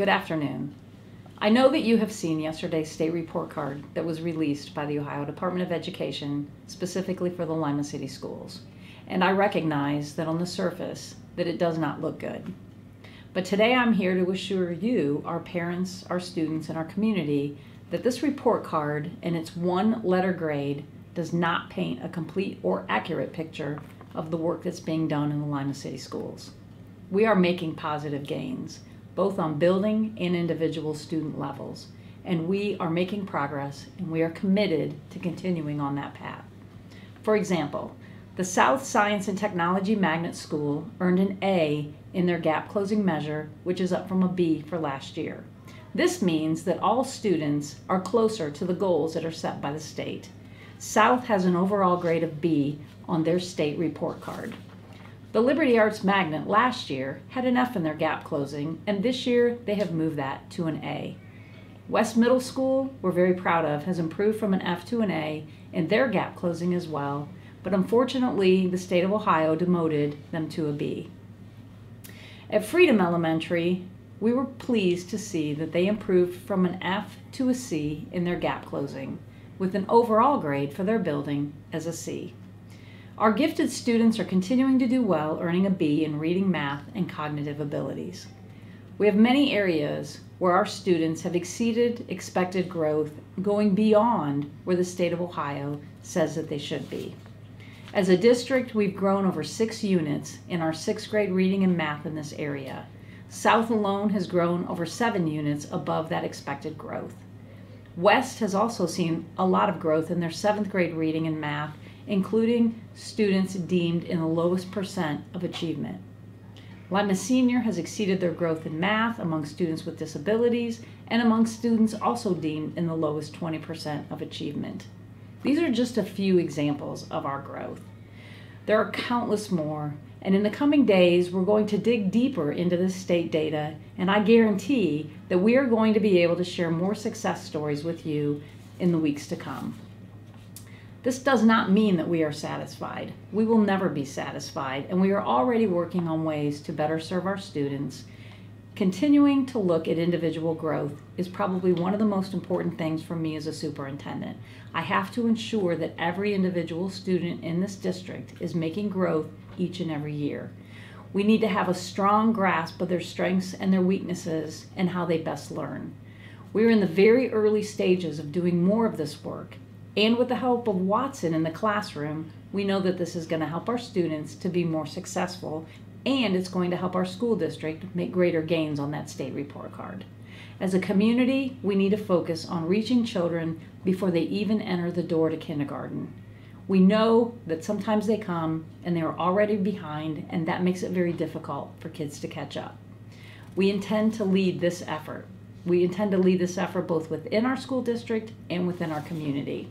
Good afternoon. I know that you have seen yesterday's state report card that was released by the Ohio Department of Education specifically for the Lima City Schools, and I recognize that on the surface that it does not look good. But today I'm here to assure you, our parents, our students, and our community that this report card and its one-letter grade does not paint a complete or accurate picture of the work that's being done in the Lima City Schools. We are making positive gains, both on building and individual student levels, and we are making progress, and we are committed to continuing on that path. For example, the South Science and Technology Magnet School earned an A in their gap closing measure, which is up from a B for last year. This means that all students are closer to the goals that are set by the state. South has an overall grade of B on their state report card. The Liberty Arts Magnet last year had an F in their gap closing, and this year they have moved that to an A. West Middle School, we're very proud of, has improved from an F to an A in their gap closing as well, but unfortunately the state of Ohio demoted them to a B. At Freedom Elementary, we were pleased to see that they improved from an F to a C in their gap closing, with an overall grade for their building as a C. Our gifted students are continuing to do well, earning a B in reading, math, and cognitive abilities. We have many areas where our students have exceeded expected growth, going beyond where the state of Ohio says that they should be. As a district, we've grown over 6 units in our 6th grade reading and math in this area. South alone has grown over 7 units above that expected growth. West has also seen a lot of growth in their 7th grade reading and math, including students deemed in the lowest percent of achievement. Lima Senior has exceeded their growth in math among students with disabilities and among students also deemed in the lowest 20% of achievement. These are just a few examples of our growth. There are countless more, and in the coming days we're going to dig deeper into this state data, and I guarantee that we are going to be able to share more success stories with you in the weeks to come. This does not mean that we are satisfied. We will never be satisfied, and we are already working on ways to better serve our students. Continuing to look at individual growth is probably one of the most important things for me as a superintendent. I have to ensure that every individual student in this district is making growth each and every year. We need to have a strong grasp of their strengths and their weaknesses and how they best learn. We are in the very early stages of doing more of this work. And with the help of Watson in the classroom, we know that this is going to help our students to be more successful, and it's going to help our school district make greater gains on that state report card. As a community, we need to focus on reaching children before they even enter the door to kindergarten. We know that sometimes they come and they are already behind, and that makes it very difficult for kids to catch up. We intend to lead this effort. We intend to lead this effort both within our school district and within our community.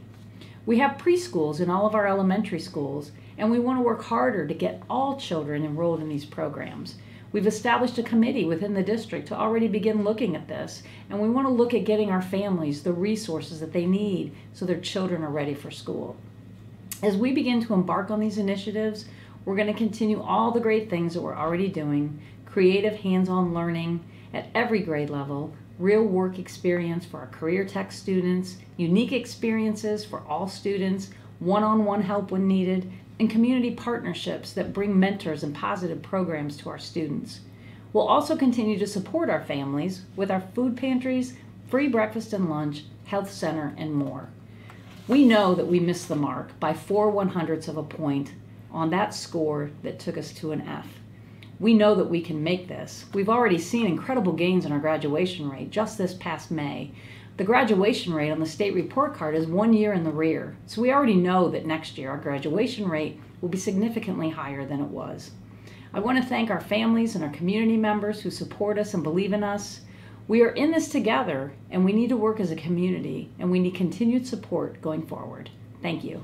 We have preschools in all of our elementary schools, and we want to work harder to get all children enrolled in these programs. We've established a committee within the district to already begin looking at this, and we want to look at getting our families the resources that they need so their children are ready for school. As we begin to embark on these initiatives, we're going to continue all the great things that we're already doing: creative hands-on learning at every grade level, real work experience for our career tech students, unique experiences for all students, one-on-one help when needed, and community partnerships that bring mentors and positive programs to our students. We'll also continue to support our families with our food pantries, free breakfast and lunch, health center, and more. We know that we missed the mark by 4/100ths of a point on that score that took us to an F. We know that we can make this. We've already seen incredible gains in our graduation rate just this past May. The graduation rate on the state report card is 1 year in the rear, so we already know that next year our graduation rate will be significantly higher than it was. I want to thank our families and our community members who support us and believe in us. We are in this together, and we need to work as a community, and we need continued support going forward. Thank you.